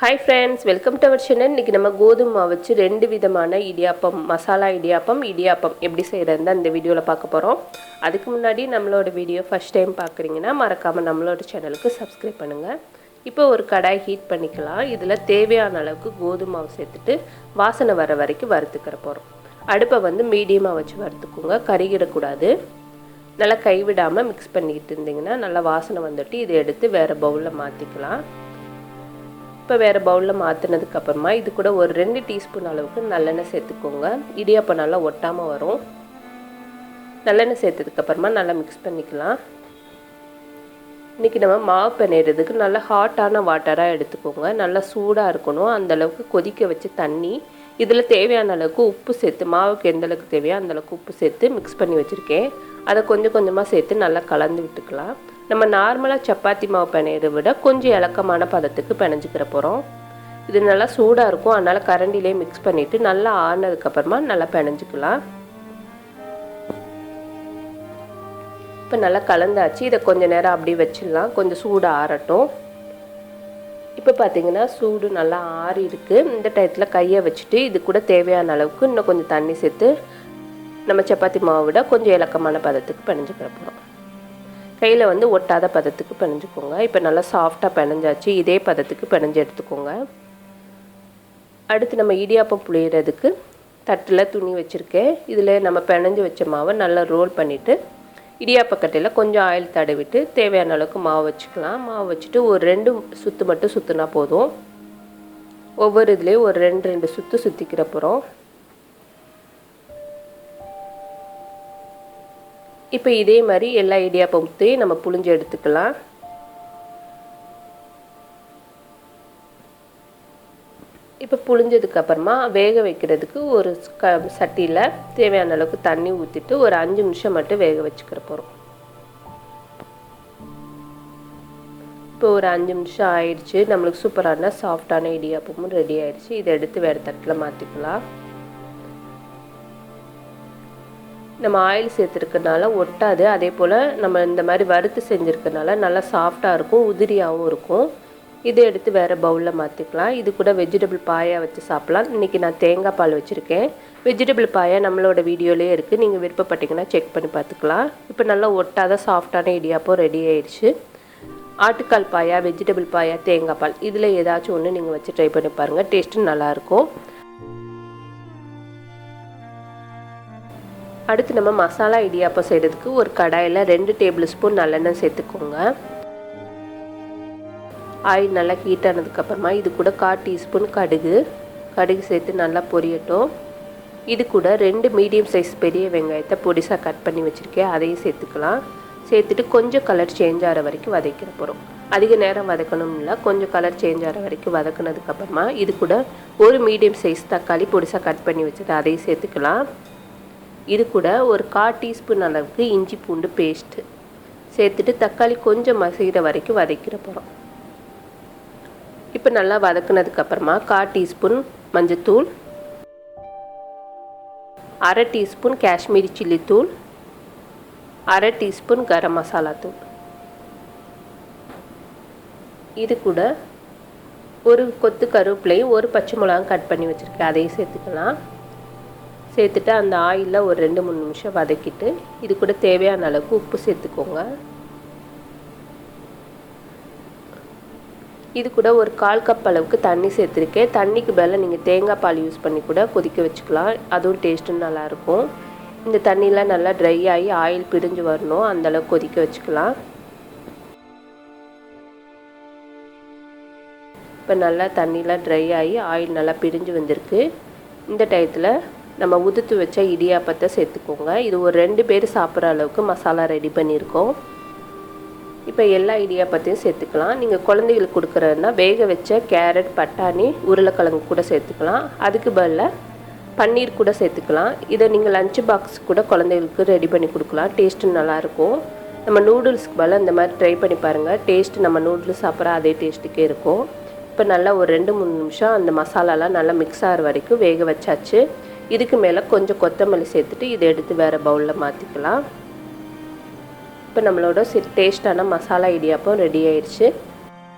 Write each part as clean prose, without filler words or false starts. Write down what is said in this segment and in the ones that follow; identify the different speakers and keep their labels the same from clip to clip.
Speaker 1: Hi friends, welcome to our channel. இன்னைக்கு நம்ம கோதுமை மாவு வச்சு ரெண்டு விதமான இடியாப்பம், மசாலா இடியாப்பம், இடியாப்பம் எப்படி செய்யறதுன்னு இந்த வீடியோல பார்க்க போறோம். அதுக்கு முன்னாடி நம்மளோட வீடியோ ஃபர்ஸ்ட் டைம் பார்க்கறீங்கன்னா மறக்காம நம்மளோட சேனலுக்கு Subscribe பண்ணுங்க. இப்போ ஒரு கடாய் ஹீட் பண்ணிக்கலாம். இதுல தேவையான அளவுக்கு கோதுமை மாவு சேர்த்துட்டு வாசனை வர வரைக்கும் வறுத்துக்கற போறோம். அடுப்பை வந்து மீடியமா வச்சு வறுத்துக்கோங்க. கரிகிட கூடாது. நல்லா கைவிடாம mix பண்ணிட்டு இருந்தீங்கன்னா நல்ல வாசனை வந்துட்டு இதை எடுத்து வேற பவுல்ல மாத்திக்கலாம். இப்போ வேற பவுல்ல மாத்துனதுக்கு அப்புறமா இது கூட ஒரு 2 டீஸ்பூன் அளவுக்கு நல்லெண்ணெய் சேர்த்துக்கோங்க. இடியாப்பம் நல்லா ஒட்டாம வரும். நல்லெண்ணெய் சேர்த்ததுக்கு அப்புறமா நல்லா mix பண்ணிக்கலாம். இன்னைக்கு நம்ம மாவு பிணையிறதுக்கு நல்ல ஹாட்டான வாட்டரா எடுத்துக்கோங்க. நல்லா சூடா இருக்கணும். அந்த அளவுக்கு கொதிக்க வச்சு தண்ணி இதுல தேவையான அளவுக்கு உப்பு சேர்த்து மாவுக்கு எந்த அளவுக்கு தேவையோ அந்த அளவுக்கு உப்பு சேர்த்து mix பண்ணி வச்சிருக்கேன். அதை கொஞ்சம் கொஞ்சமா சேர்த்து நல்லா கலந்து விட்டுக்கலாம். நம்ம நார்மலா சப்பாத்தி மாவு பிணையறதை விட கொஞ்சம் இலக்கமான பதத்துக்கு பிணைஞ்சிக்கிற போறோம். இது நல்லா சூடா இருக்கும். அதனால கரண்டிலே mix பண்ணிட்டு நல்லா ஆறுனதுக்கு அப்புறமா நல்லா பிணைஞ்சிக்கலாம். இப்போ நல்லா கலந்தாச்சு. இத கொஞ்ச நேரம் அப்படியே வச்சிடலாம். கொஞ்சம் சூடு ஆறட்டும். இப்போ பாத்தீங்கன்னா சூடு நல்லா ஆறி இருக்கு. இந்த டயத்துல கையை வச்சுட்டு இது கூட தேவையான அளவுக்கு இன்னும் கொஞ்சம் தண்ணி சேர்த்து நம்ம சப்பாத்தி மாவை விட கொஞ்சம் இலக்கமான பதத்துக்கு பிணைஞ்சிக்கிற போறோம். கையில வந்து ஒட்டாத பதத்துக்கு பிணைஞ்சுக்கோங்க. இப்போ நல்லா சாஃப்ட்டா பிணைஞ்சாச்சு. இதே பதத்துக்கு பிணைஞ்சு எடுத்துக்கோங்க. அடுத்து நம்ம இடியாப்பம் புளியறதுக்கு தட்டுல துணி வச்சிருக்கேன். இதுல நம்ம பிணைஞ்சு வச்ச மாவை நல்லா ரோல் பண்ணிட்டு இடியாப்ப கட்டையில கொஞ்சம் ஆயில் தடவிட்டு தேவையான அளவுக்கு மாவு வச்சுக்கலாம். மாவு வச்சுட்டு ஒரு 2 சுத்து மட்டும் சுத்துனா போதும். ஒவ்வொரு இதுலயும் ஒரு 2 சுத்து சுத்திக்கிற போறோம். இப்போ இதே மாதிரி எல்லா இடியாப்பத்தையும் நம்ம புளிஞ்சு எடுத்துக்கலாம். இப்போ புளிஞ்சதுக்கு அப்புறமா வேக வைக்கிறதுக்கு ஒரு சட்டியில தேவையான அளவுக்கு தண்ணி ஊத்திட்டு ஒரு 5 நிமிஷம் மட்டும் வேக வச்சுக்கிற போறோம். இப்போ ஒரு 5 நிமிஷம் ஆயிடுச்சு. நமக்கு சூப்பரான சாஃப்ட்டான இடியாப்பமும் ரெடி ஆயிடுச்சு. இதை எடுத்து வேற தட்டுல மாத்திக்கலாம். நம்ம ஆயில் சேர்த்திருக்கனால ஒட்டாது. அதே போல நம்ம இந்த மாதிரி வறுத்து செஞ்சிருக்கனால நல்லா சாஃப்ட்டா இருக்கும், உதிரியாவும் இருக்கும். இதை எடுத்து வேற பவுல்ல மாத்திக்கலாம். இது கூட வெஜிடபிள் பாயா வச்சு சாப்பிடலாம். இன்னைக்கு நான் தேங்காய் பால் வச்சிருக்கேன். வெஜிடபிள் பாயா நம்மளோட வீடியோலயே இருக்கு. நீங்க விருப்பப்பட்டீங்கன்னா செக் பண்ணி பார்த்துக்கலாம். இப்போ நல்லா ஒட்டாத சாஃப்ட்டான இடியாப்பம் ரெடி ஆயிடுச்சு. ஆட்டுக்கால் பாயா, வெஜிடபிள் பாயா, தேங்காய் பால் இதுல ஏதாச்சும் ஒன்று நீங்க வச்சு ட்ரை பண்ணி பாருங்க. டேஸ்ட் நல்லா இருக்கும். அடுத்து நம்ம மசாலா இடியாப்பம் செய்யறதுக்கு ஒரு கடாயில 2 டேபிள் ஸ்பூன் நல்லெண்ணெய் சேர்த்துக்கோங்க. ஆயில் நல்லா ஹீட் ஆனதுக்கு அப்புறமா இது கூட 1/4 டீஸ்பூன் கடுகு சேர்த்து நல்லா பொரியட்டும். இது கூட 2 மீடியம் சைஸ் பெரிய வெங்காயத்தை பொடிசா கட் பண்ணி வச்சிருக்கேன். அதையும் சேர்த்துக்கலாம். சேர்த்துட்டு கொஞ்சம் கலர் சேஞ்ச் ஆகிற வரைக்கும் வதக்கிற போறோம். அதிக நேரம் வதக்கணும் இல்லை, கொஞ்சம் கலர் சேஞ்ச் ஆகிற வரைக்கும் வதக்குனதுக்கு அப்புறமா இது கூட ஒரு மீடியம் சைஸ் தக்காளி பொடிசா கட் பண்ணி வச்சுட்டு அதையும் சேர்த்துக்கலாம். இது கூட ஒரு 1/4 டீஸ்பூன் அளவுக்கு இஞ்சி பூண்டு பேஸ்ட் சேர்த்துட்டு தக்காளி கொஞ்சம் மசிகிற வரைக்கும் வதக்கிற போறோம். இப்போ நல்லா வதக்குனதுக்கு அப்புறமா 1/4 டீஸ்பூன் மஞ்சத்தூள், 1/2 டீஸ்பூன் காஷ்மீரி சில்லி தூள், 1/2 டீஸ்பூன் கரம் மசாலா தூள், இது கூட ஒரு கொத்து கருவேப்பிலையும் ஒரு பச்சை மிளகாய் கட் பண்ணி வச்சிருக்கேன். அதையும் சேர்த்துக்கலாம். சேர்த்துட்டு அந்த ஆயில்ல ஒரு 2-3 நிமிஷம் வதக்கிட்டு இது கூட தேவையான அளவுக்கு உப்பு சேர்த்துக்கோங்க. இது கூட ஒரு 1/4 கப் அளவுக்கு தண்ணி சேர்த்துருக்கேன். தண்ணிக்கு பதிலா நீங்க தேங்காய் பால் யூஸ் பண்ணி கூட கொதிக்க வச்சுக்கலாம். அதுவும் டேஸ்ட் நல்லா இருக்கும். இந்த தண்ணிலாம் நல்லா ட்ரை ஆகி ஆயில் பிரிஞ்சு வரணும். அந்த அளவுக்கு கொதிக்க வச்சுக்கலாம். இப்போ நல்லா தண்ணிலாம் ட்ரை ஆகி ஆயில் நல்லா பிரிஞ்சு வந்திருக்கு. இந்த டயத்துல நம்ம உதுத்து வச்ச இடியாப்பத்தை சேர்த்துக்கோங்க. இது ஒரு 2 பேர் சாப்பிட்ற அளவுக்கு மசாலா ரெடி பண்ணியிருக்கோம். இப்போ எல்லா இடியாப்பத்தையும் சேர்த்துக்கலாம். நீங்கள் குழந்தைகளுக்கு கொடுக்குறதுனா வேக வச்ச கேரட், பட்டாணி, உருளைக்கிழங்கு கூட சேர்த்துக்கலாம். அதுக்கு பதிலாக பன்னீர் கூட சேர்த்துக்கலாம். இதை நீங்கள் லஞ்ச் பாக்ஸ் கூட குழந்தைகளுக்கு ரெடி பண்ணி கொடுக்கலாம். டேஸ்ட்டு நல்லாயிருக்கும். நம்ம நூடுல்ஸ்க்கு பதிலாக இந்த மாதிரி ட்ரை பண்ணி பாருங்கள். டேஸ்ட் நம்ம நூடுல்ஸ் சாப்பிட்ற அதே டேஸ்ட்டுக்கே இருக்கும். இப்போ நல்லா ஒரு 2-3 நிமிஷம் அந்த மசாலாலாம் நல்லா மிக்ஸ் ஆகிற வரைக்கும் வேக வச்சாச்சு. இதுக்கு மேலே கொஞ்சம் கொத்தமல்லி சேர்த்துட்டு இதை எடுத்து வேற பவுலில் மாற்றிக்கலாம். இப்போ நம்மளோட டேஸ்டான மசாலா இடியாப்பம் ரெடி ஆயிடுச்சு.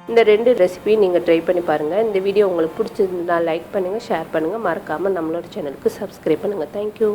Speaker 1: இந்த 2 ரெசிபியும் நீங்கள் ட்ரை பண்ணி பாருங்கள். இந்த வீடியோ உங்களுக்கு பிடிச்சிருந்தா லைக் பண்ணுங்கள், ஷேர் பண்ணுங்கள், மறக்காமல் நம்மளோட சேனலுக்கு சப்ஸ்கிரைப் பண்ணுங்கள். தேங்க்யூ.